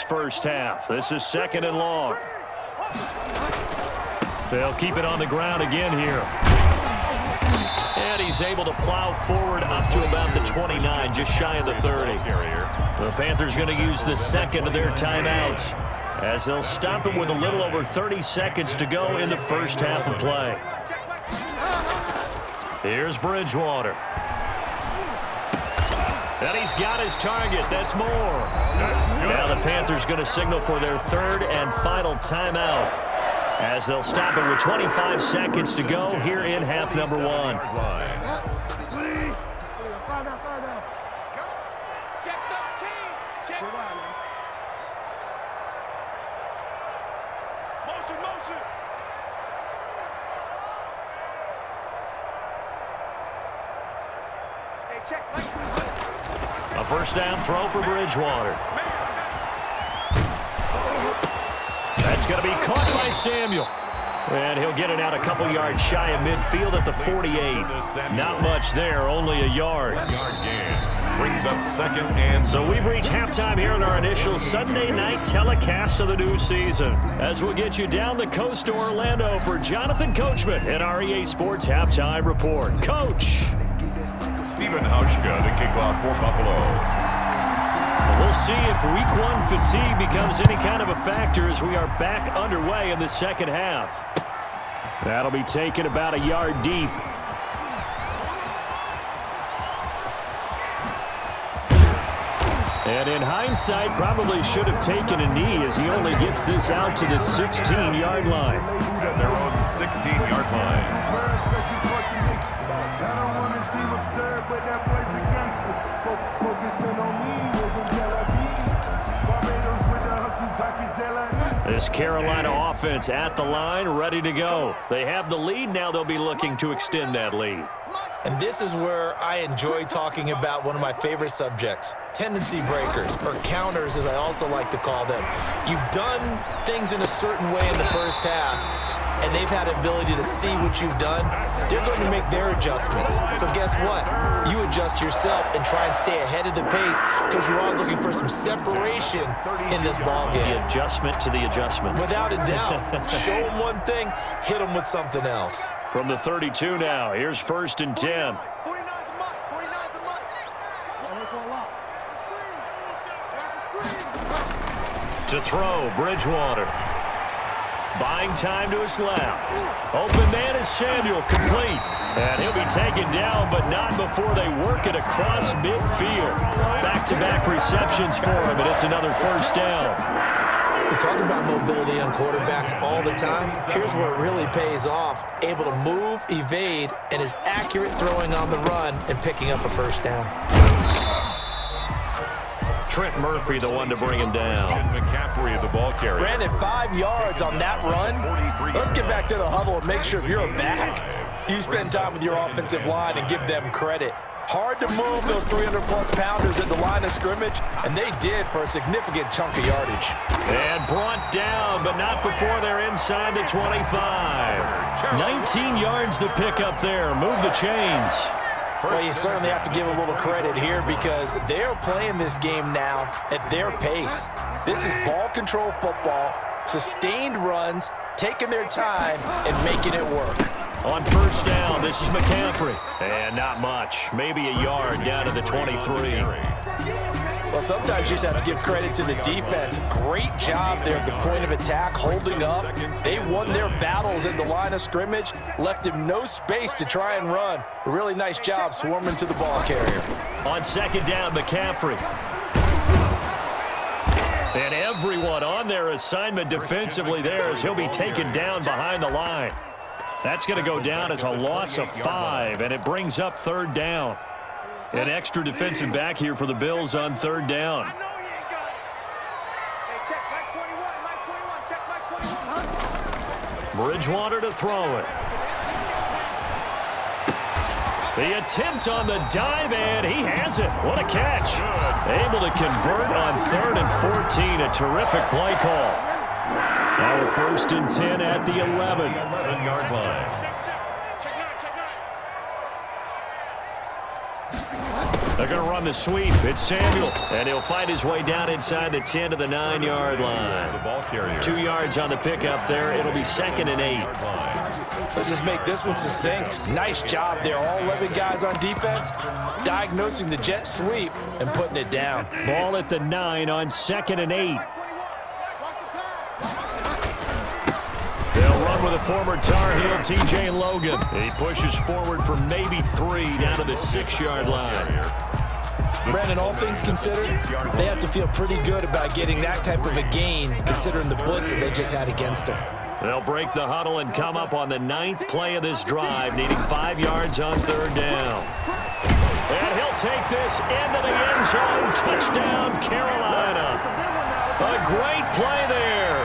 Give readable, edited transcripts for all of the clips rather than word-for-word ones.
first half. This is 2nd and long. They'll keep it on the ground again here. And he's able to plow forward up to about the 29, just shy of the 30. The Panthers going to use the second of their timeouts, as they'll stop him with a little over 30 seconds to go in the first half of play. Here's Bridgewater. And he's got his target. That's more. Now the Panthers going to signal for their 3rd and final timeout, as they'll stop it with 25 seconds to go here in half number 1. A first down throw for Bridgewater. That's going to be caught by Samuel. And he'll get it out a couple yards shy of midfield at the 48. Not much there, only a yard. Brings up 2nd and... So we've reached halftime here in our initial Sunday night telecast of the new season, as we'll get you down the coast to Orlando for Jonathan Coachman at our EA Sports Halftime Report. Coach. Stephen Hauschka to kick off for Buffalo. We'll see if Week 1 fatigue becomes any kind of a factor as we are back underway in the second half. That'll be taken about a yard deep. And in hindsight, probably should have taken a knee, as he only gets this out to the 16-yard line. At their own 16-yard line. This Carolina offense at the line, ready to go. They have the lead. Now they'll be looking to extend that lead. And this is where I enjoy talking about one of my favorite subjects, tendency breakers, or counters as I also like to call them. You've done things in a certain way in the first half, and they've had the ability to see what you've done. They're going to make their adjustments. So guess what? You adjust yourself and try and stay ahead of the pace, because you are looking for some separation in this ball game. The adjustment to the adjustment. Without a doubt. Show them one thing, hit them with something else. From the 32 now, here's 1st and 10. To throw, Bridgewater. Buying time to his left. Open man is Samuel, complete. And he'll be taken down, but not before they work it across midfield. Back-to-back receptions for him, and it's another first down. We talk about mobility on quarterbacks all the time. Here's where it really pays off. Able to move, evade, and is accurate throwing on the run and picking up a first down. Trent Murphy, the one to bring him down. McCaffrey, the ball carrier. Brandon, 5 yards on that run. Let's get back to the huddle and make sure if you're a back, you spend time with your offensive line and give them credit. Hard to move those 300-plus pounders at the line of scrimmage, and they did for a significant chunk of yardage. And brought down, but not before they're inside the 25. 19 yards to pick up there. Move the chains. Well, you certainly have to give a little credit here, because they're playing this game now at their pace. This is ball control football, sustained runs, taking their time, and making it work. On first down, this is McCaffrey. And not much. Maybe a yard down to the 23. Well, sometimes you just have to give credit to the defense. Great job there at the point of attack, holding up. They won their battles at the line of scrimmage, left him no space to try and run. A really nice job swarming to the ball carrier. On second down, McCaffrey. And everyone on their assignment defensively there, as he'll be taken down behind the line. That's going to go down as a loss of 5, and it brings up 3rd down. An extra defensive back here for the Bills on 3rd down. Bridgewater to throw it. The attempt on the dive, and he has it. What a catch. Able to convert on 3rd and 14. A terrific play call. Now we're 1st and 10 at the 11-yard line. They're going to run the sweep. It's Samuel, and he'll find his way down inside the 10 to the 9-yard line. The ball carrier. 2 yards on the pickup there. It'll be 2nd and 8. Let's just make this one succinct. Nice job there. All 11 guys on defense diagnosing the jet sweep and putting it down. Ball at the 9 on 2nd and 8. They'll run with a former Tar Heel, T.J. Logan. He pushes forward for maybe 3 down to the 6-yard line. Brandon, all things considered, they have to feel pretty good about getting that type of a gain considering the blitz that they just had against them. They'll break the huddle and come up on the 9th play of this drive, needing 5 yards on 3rd down. And he'll take this into the end zone. Touchdown, Carolina. A great play there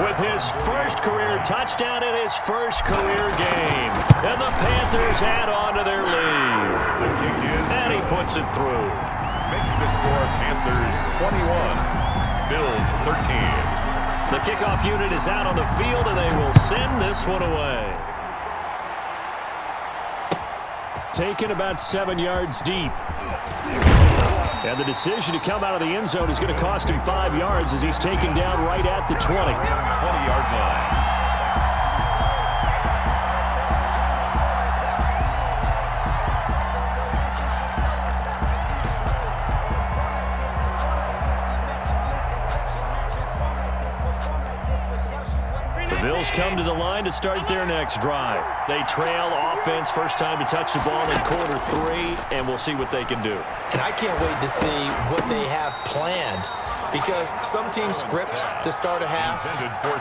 with his first career touchdown in his first career game. And the Panthers add on to their lead. The kick is And he puts it through. makes the score Panthers 21, Bills 13. The kickoff unit is out on the field, and they will send this one away. Taken about 7 yards deep. And the decision to come out of the end zone is going to cost him 5 yards as he's taken down right at the 20. 20-yard line. Bills come to the line to start their next drive. They trail offense, first time to touch the ball in quarter 3, and we'll see what they can do. And I can't wait to see what they have planned because some teams script to start a half.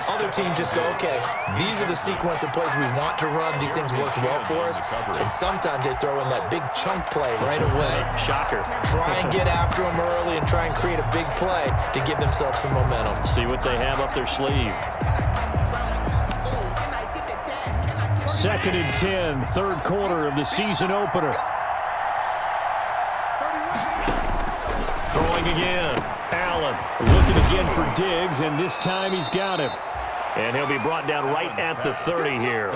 Other teams just go, okay, these are the sequence of plays we want to run. These things worked well for us. And sometimes they throw in that big chunk play right away. Shocker. Try and get after them early and try and create a big play to give themselves some momentum. See what they have up their sleeve. 2nd and 10, 3rd quarter of the season opener. Throwing again. Allen looking again for Diggs, and this time he's got him. And he'll be brought down right at the 30 here.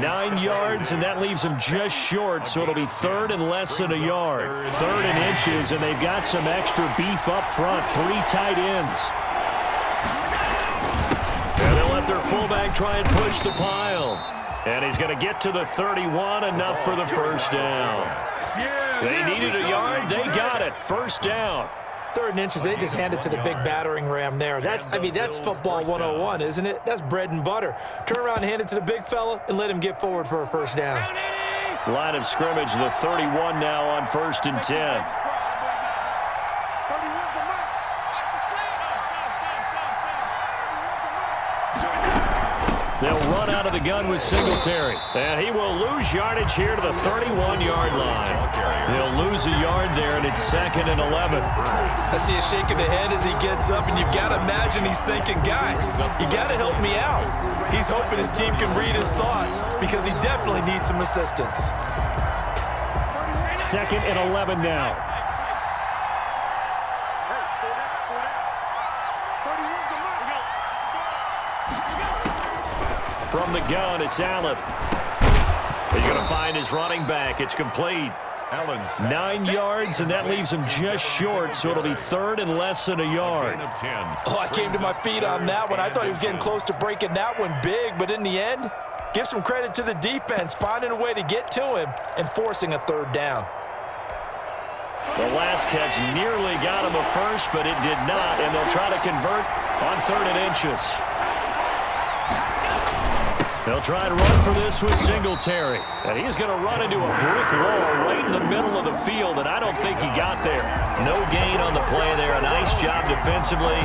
9 yards, and that leaves him just short, so it'll be 3rd and less than a yard. 3rd and inches, and they've got some extra beef up front. 3 tight ends. And they'll let their fullback try and push the pile. And he's going to get to the 31, enough for the first down. They needed a yard. They got it. First down. 3rd and inches, they just hand it to the big battering ram there. That's football 101, isn't it? That's bread and butter. Turn around and hand it to the big fella and let him get forward for a first down. Line of scrimmage, the 31 now on 1st and 10. They'll run out of the gun with Singletary. And he will lose yardage here to the 31-yard line. He'll lose a yard there, and it's 2nd and 11. I see a shake of the head as he gets up, and you've got to imagine he's thinking, guys, you got to help me out. He's hoping his team can read his thoughts because he definitely needs some assistance. 2nd and 11 now. From the gun, it's Allen. He's going to find his running back. It's complete. Allen's 9 yards, and that leaves him just short, so it'll be 3rd and less than a yard. Oh, I came to my feet on that one. I thought he was getting close to breaking that one big, but in the end, give some credit to the defense, finding a way to get to him and forcing a 3rd down. The last catch nearly got him a first, but it did not, and they'll try to convert on 3rd and inches. They'll try and run for this with Singletary. And he's going to run into a brick wall right in the middle of the field, and I don't think he got there. No gain on the play there. A nice job defensively,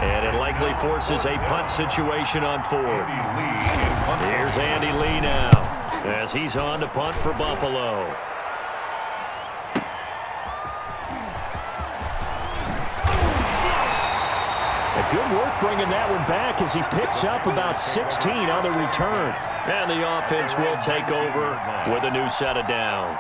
and it likely forces a punt situation on 4th. Here's Andy Lee now as he's on to punt for Buffalo. Good work bringing that one back as he picks up about 16 on the return. And the offense will take over with a new set of downs.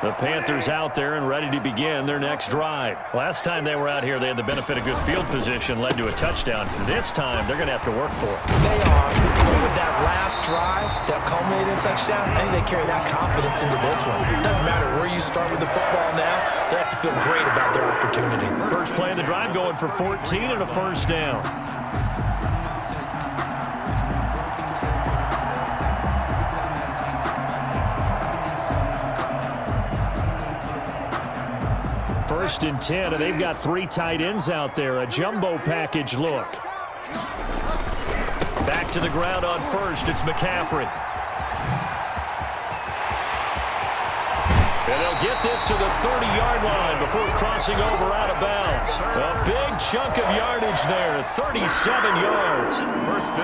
The Panthers out there and ready to begin their next drive. Last time they were out here, they had the benefit of good field position, led to a touchdown. This time, they're going to have to work for it. They are. But with that last drive that culminated in a touchdown, I think they carry that confidence into this one. It doesn't matter where you start with the football now. They have to feel great about their opportunity. First play of the drive going for 14 and a first down. First and 10, and they've got 3 tight ends out there. A jumbo package look. Back to the ground on first. It's McCaffrey. And they'll get this to the 30-yard line before crossing over out of bounds. A big chunk of yardage there, 37 yards.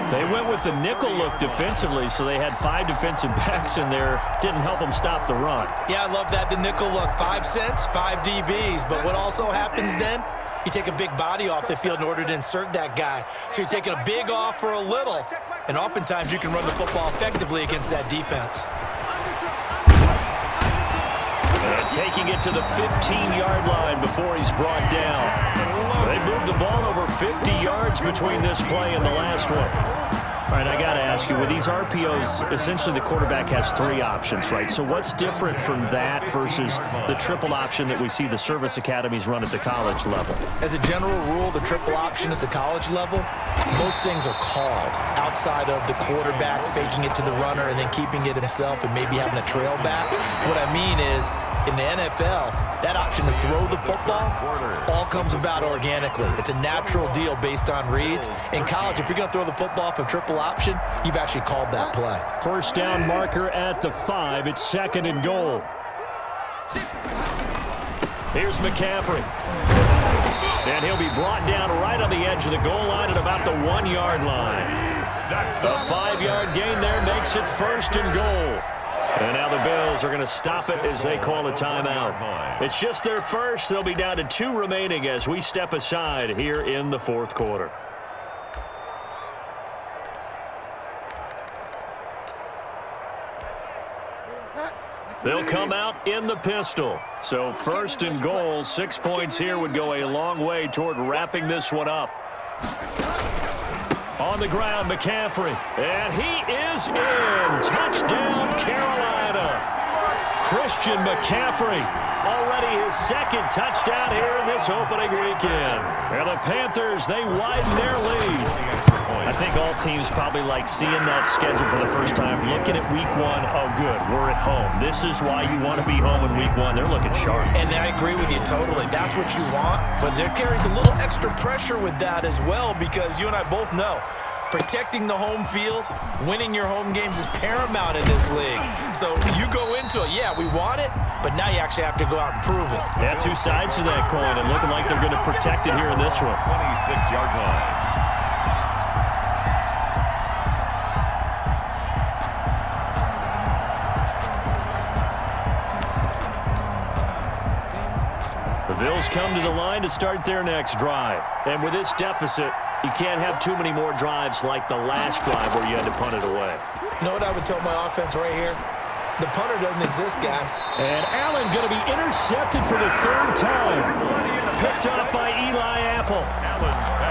They went with the nickel look defensively, so they had 5 defensive backs in there. Didn't help them stop the run. Yeah, I love that, the nickel look. 5 cents, 5 DBs. But what also happens then, you take a big body off the field in order to insert that guy. So you're taking a big off for a little. And oftentimes you can run the football effectively against that defense. And taking it to the 15-yard line before he's brought down. They moved the ball over 50 yards between this play and the last one. All right, I got to ask you, with these RPOs, essentially the quarterback has 3 options, right? So what's different from that versus the triple option that we see the service academies run at the college level? As a general rule, the triple option at the college level, most things are called outside of the quarterback faking it to the runner and then keeping it himself and maybe having a trail back. What I mean is, in the NFL, that option to throw the football all comes about organically. It's a natural deal based on reads. In college, if you're going to throw the football off a triple option, you've actually called that play. First down marker at the 5. It's 2nd and goal. Here's McCaffrey. And he'll be brought down right on the edge of the goal line at about the 1-yard line. A 5-yard gain there makes it 1st and goal. And now the Bills are going to stop it as they call a timeout. It's just their first. They'll be down to 2 remaining as we step aside here in the 4th quarter. They'll come out in the pistol. So 1st and goal, 6 points here would go a long way toward wrapping this one up. On the ground, McCaffrey. And he is in. Touchdown, Carolina. Christian McCaffrey. Already his 2nd touchdown here in this opening weekend. And the Panthers, they widen their lead. I think all teams probably like seeing that schedule for the first time, looking at week 1. Oh, good, we're at home. This is why you want to be home in week 1. They're looking sharp. And I agree with you totally. That's what you want. But there carries a little extra pressure with that as well, because you and I both know protecting the home field, winning your home games is paramount in this league. So you go into it, yeah, we want it, but now you actually have to go out and prove it. Yeah, 2 sides to that coin, and looking like they're going to protect it here in this one. 26-yard line. The Bills come to the line to start their next drive. And with this deficit, you can't have too many more drives like the last drive where you had to punt it away. You know what I would tell my offense right here? The punter doesn't exist, guys. And Allen going to be intercepted for the 3rd time. Picked up by Eli Apple.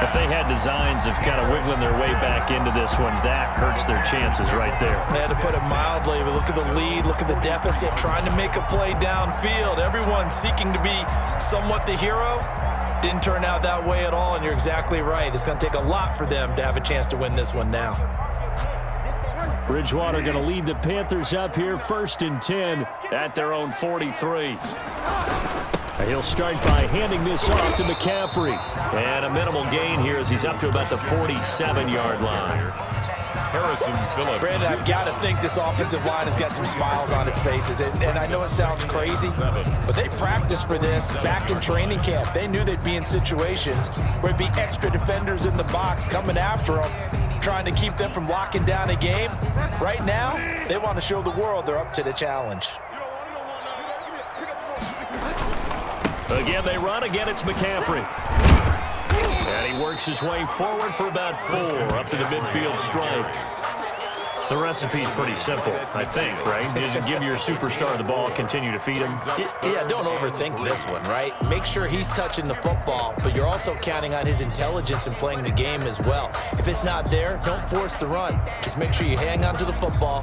If they had designs of kind of wiggling their way back into this one, that hurts their chances right there. They had to put it mildly, but look at the lead, look at the deficit, trying to make a play downfield. Everyone seeking to be somewhat the hero. Didn't turn out that way at all, and you're exactly right. It's going to take a lot for them to have a chance to win this one now. Bridgewater going to lead the Panthers up here, 1st and 10 at their own 43. He'll start by handing this off to McCaffrey. And a minimal gain here as he's up to about the 47-yard line. Harrison Phillips. Brandon, I've got to think this offensive line has got some smiles on its faces. And I know it sounds crazy, but they practiced for this back in training camp. They knew they'd be in situations where it'd be extra defenders in the box coming after them, trying to keep them from locking down a game. Right now, they want to show the world they're up to the challenge. Again, they run. Again, it's McCaffrey. And he works his way forward for about 4 up to the midfield stripe. The recipe's pretty simple, I think, right? Just give your superstar the ball, continue to feed him. Yeah, don't overthink this one, right? Make sure he's touching the football, but you're also counting on his intelligence in playing the game as well. If it's not there, don't force the run. Just make sure you hang on to the football,